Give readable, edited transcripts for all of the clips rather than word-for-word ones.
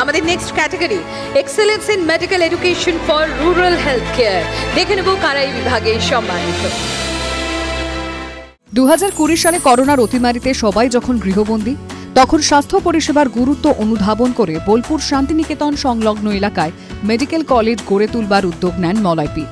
আমাদের next category excellence in medical education for rural health care. দেখে নেব কারা এই বিভাগে সম্মানিত। 2020 সালে করোনার অতিমারিতে সবাই যখন গৃহবন্দী, তখন স্বাস্থ্য পরিষেবার গুরুত্ব অনুধাবন করে বোলপুর শান্তিনিকেতন সংলগ্ন এলাকায় মেডিকেল কলেজ গড়ে তুলবার উদ্যোগ নেন মলয়পীঠ।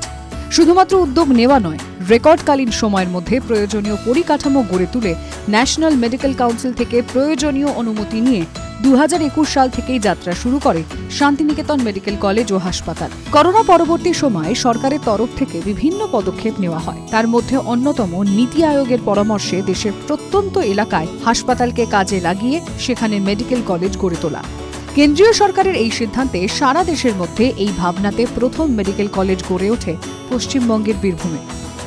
শুধুমাত্র উদ্যোগ নেওয়া নয়, রেকর্ডকালীন সময়ের মধ্যে প্রয়োজনীয় পরিকাঠামো গড়ে তুলে ন্যাশনাল মেডিকেল কাউন্সিল থেকে প্রয়োজনীয় অনুমতি নিয়ে 2021 সাল থেকেই যাত্রা শুরু করে শান্তিনিকেতন মেডিকেল কলেজ ও হাসপাতাল। করোনা পরবর্তী সময়ে সরকারের তরফ থেকে বিভিন্ন পদক্ষেপ নেওয়া হয়। তার মধ্যে অন্যতম নীতি আয়োগের পরামর্শে দেশের প্রত্যন্ত এলাকায় হাসপাতালকে কাজে লাগিয়ে সেখানে মেডিকেল কলেজ গড়ে তোলা। কেন্দ্রীয় সরকারের এই সিদ্ধান্তে সারা দেশের মধ্যে এই ভাবনাতে প্রথম মেডিকেল কলেজ গড়ে ওঠে পশ্চিমবঙ্গের বীরভূমে।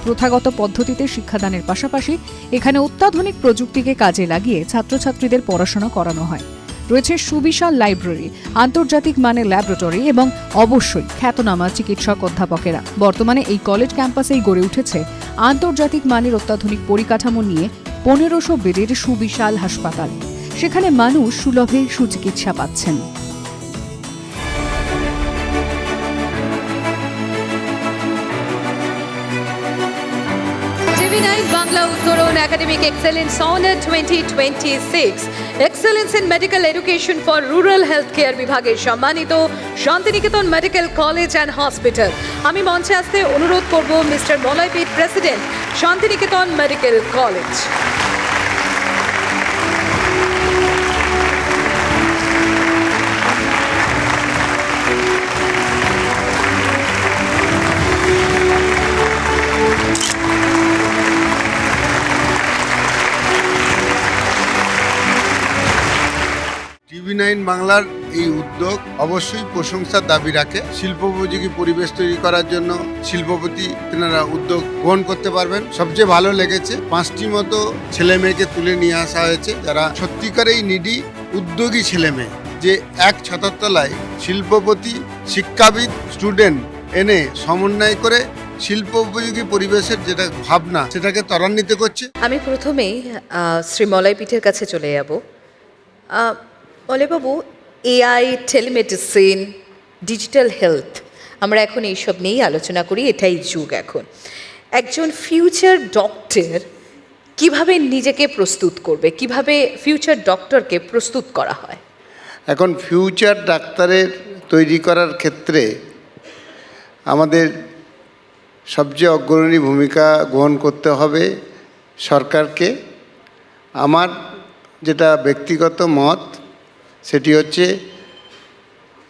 প্রথাগত পদ্ধতিতে শিক্ষাদানের পাশাপাশি এখানে অত্যাধুনিক প্রযুক্তিকে কাজে লাগিয়ে ছাত্রছাত্রীদের পড়াশোনা করানো হয়। রয়েছে সুবিশাল লাইব্রেরি, আন্তর্জাতিক মানের ল্যাবরেটরি এবং অবশ্যই খ্যাতনামা চিকিৎসক অধ্যাপকেরা। বর্তমানে এই কলেজ ক্যাম্পাসেই গড়ে উঠেছে আন্তর্জাতিক মানের অত্যাধুনিক পরিকাঠামো নিয়ে 1500 বেডের সুবিশাল হাসপাতাল। সেখানে মানুষ সুলভে সুচিকিৎসা পাচ্ছেন। Bangla Uttaran academic excellence honour 2026 excellence in medical education for rural health care বিভাগে সম্মানিত Santiniketan medical college and hospital. আমি মঞ্চে আসতে অনুরোধ করব mister Malaypith, president Santiniketan medical college. TV9 বাংলার এই উদ্যোগ অবশ্যই প্রশংসার দাবি রাখে। শিল্পোপযোগী পরিবেশ তৈরি করার জন্য শিল্পপতি তেনারা উদ্যোগ গ্রহণ করতে পারবেন। সবচেয়ে ভালো লেগেছে 5টি মতো ছেলে মেয়েকে তুলে নিয়ে আসা হয়েছে যারা সত্যিকারেই নিডি উদ্যোগী ছেলে মেয়ে, যে এক ছাতার তলায় শিল্পপতি, শিক্ষাবিদ, স্টুডেন্ট এনে সমন্বয় করে শিল্প উপযোগী পরিবেশের যেটা ভাবনা সেটাকে ত্বরান্বিত করছে। আমি প্রথমেই শ্রী মলয়পীঠের কাছে চলে যাব। মলয়বাবু, এআই, টেলিমেডিসিন, ডিজিটাল হেলথ, আমরা এখন এইসব নিয়েই আলোচনা করি। এটাই যুগ এখন। একজন ফিউচার ডক্টর কিভাবে নিজেকে প্রস্তুত করবে, কিভাবে ফিউচার ডক্টরকে প্রস্তুত করা হয়? এখন ফিউচার ডাক্তারের তৈরি করার ক্ষেত্রে আমাদের সবচেয়ে অগ্রণী ভূমিকা গ্রহণ করতে হবে সরকারকে। আমার যেটা ব্যক্তিগত মত সেটি হচ্ছে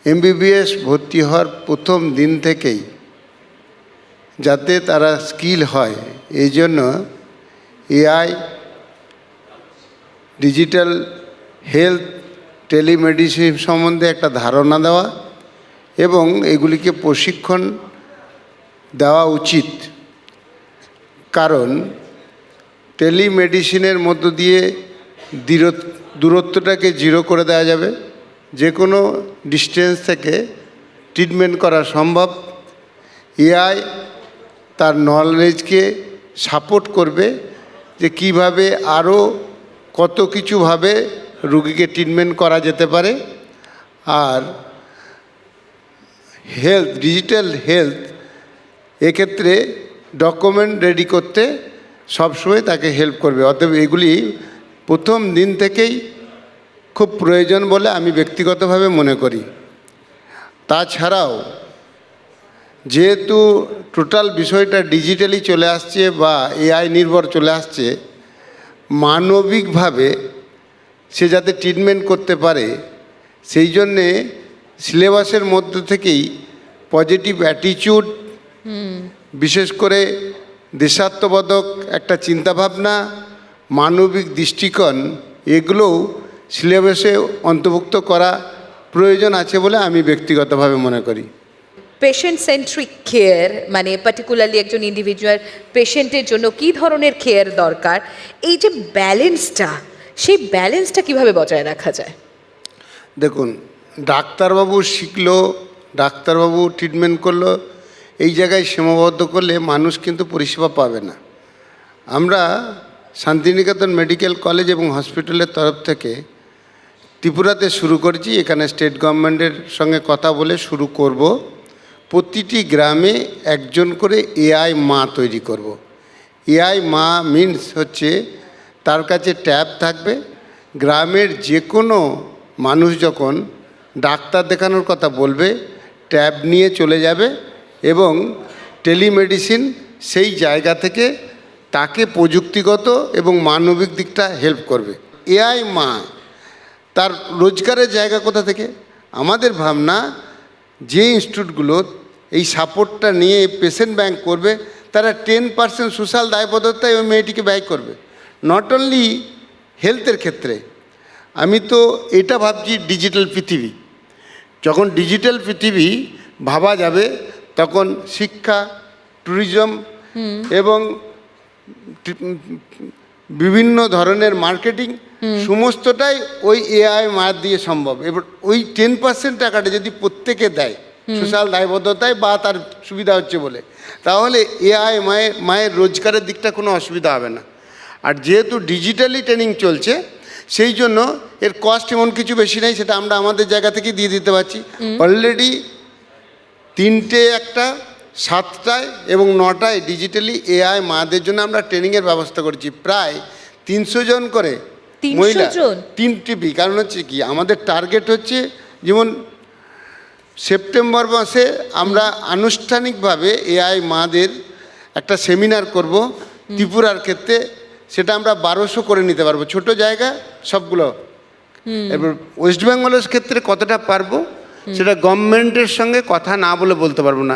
MBBS ভর্তি হওয়ার প্রথম দিন থেকেই যাতে তারা স্কিল হয়, এই জন্য এআই, ডিজিটাল হেলথ, টেলিমেডিসিন সম্বন্ধে একটা ধারণা দেওয়া এবং এগুলিকে প্রশিক্ষণ দেওয়া উচিত। কারণ টেলিমেডিসিনের মধ্য দিয়ে দূরত্বটাকে জিরো করে দেওয়া যাবে, যে কোনো ডিস্টেন্স থেকে ট্রিটমেন্ট করা সম্ভব। এআই তার নলেজকে সাপোর্ট করবে যে কিভাবে আরও কত কিছুভাবে রুগীকে ট্রিটমেন্ট করা যেতে পারে। আর হেলথ, ডিজিটাল হেলথ, এক্ষেত্রে ডকুমেন্ট রেডি করতে সবসময় তাকে হেল্প করবে। অতএব এগুলি প্রথম দিন থেকেই খুব প্রয়োজন বলে আমি ব্যক্তিগতভাবে মনে করি। তাছাড়াও যেহেতু টোটাল বিষয়টা ডিজিটালি চলে আসছে বা এআই নির্ভর চলে আসছে, মানবিকভাবে সে যাতে ট্রিটমেন্ট করতে পারে সেই জন্যে সিলেবাসের মধ্যে থেকেই পজিটিভ অ্যাটিটিউড, বিশেষ করে দেশাত্মবোধক একটা চিন্তাভাবনা, মানবিক দৃষ্টিকোণ, এগুলোও সিলেবাসে অন্তর্ভুক্ত করা প্রয়োজন আছে বলে আমি ব্যক্তিগতভাবে মনে করি। পেশেন্ট সেন্ট্রিক কেয়ার মানে পার্টিকুলারলি একজন ইন্ডিভিজুয়াল পেশেন্টের জন্য কী ধরনের কেয়ার দরকার, এই যে ব্যালেন্সটা, সেই ব্যালেন্সটা কিভাবে বজায় রাখা যায়? দেখুন, ডাক্তারবাবু শিখলো, ডাক্তারবাবু ট্রিটমেন্ট করলো, এই জায়গায় সীমাবদ্ধ করলে মানুষ কিন্তু পরিষেবা পাবে না। আমরা শান্তিনিকেতন মেডিকেল কলেজ এবং হসপিটালের তরফ থেকে ত্রিপুরাতে শুরু করেছি, এখানে স্টেট গভর্নমেন্টের সঙ্গে কথা বলে শুরু করব। প্রতিটি গ্রামে একজন করে এআই মা তৈরি করব। এআই মা মিনস হচ্ছে তার কাছে ট্যাব থাকবে, গ্রামের যে কোনো মানুষ যখন ডাক্তার দেখানোর কথা বলবে ট্যাব নিয়ে চলে যাবে এবং টেলিমেডিসিন সেই জায়গা থেকে তাকে প্রযুক্তিগত এবং মানবিক দিকটা হেল্প করবে। এআই মা তার রোজগারের জায়গা কোথা থেকে? আমাদের ভাবনা যে ইনস্টিটিউটগুলো এই সাপোর্টটা নিয়ে পেশেন্ট ব্যাংক করবে তারা 10% সোশ্যাল দায়বদ্ধতায় ওই মেয়েটিকে ব্যয় করবে, নট অনলি হেলথের ক্ষেত্রে। আমি তো এটা ভাবছি ডিজিটাল পৃথিবী, যখন ডিজিটাল পৃথিবী ভাবা যাবে তখন শিক্ষা, ট্যুরিজম এবং বিভিন্ন ধরনের মার্কেটিং সমস্তটাই ওই এআই মায়ের দিয়ে সম্ভব। এবার ওই 10% টাকাটা যদি প্রত্যেকে দেয় সোশ্যাল দায়বদ্ধতায় বা তার সুবিধা হচ্ছে বলে, তাহলে এআই মায়ের রোজগারের দিকটা কোনো অসুবিধা হবে না। আর যেহেতু ডিজিটালি ট্রেনিং চলছে সেই জন্য এর কস্ট এমন কিছু বেশি নেই, সেটা আমরা আমাদের জায়গা থেকে দিয়ে দিতে পারছি। অলরেডি 3টে, 1টা, 7টায় এবং 9টায় ডিজিটালি এআই মাদের জন্য আমরা ট্রেনিংয়ের ব্যবস্থা করেছি। প্রায় 300 জন করে 300 মহিলা, জন? 3টি। কারণ হচ্ছে কি, আমাদের টার্গেট হচ্ছে যেমন সেপ্টেম্বর মাসে আমরা আনুষ্ঠানিকভাবে এআই মাদের একটা সেমিনার করব ত্রিপুরার ক্ষেত্রে, সেটা আমরা 1200 করে নিতে পারবো, ছোট জায়গা সবগুলো। এবার ওয়েস্ট বেঙ্গলের ক্ষেত্রে কতটা পারবো সেটা গভর্নমেন্টের সঙ্গে কথা না বলে বলতে পারবো না।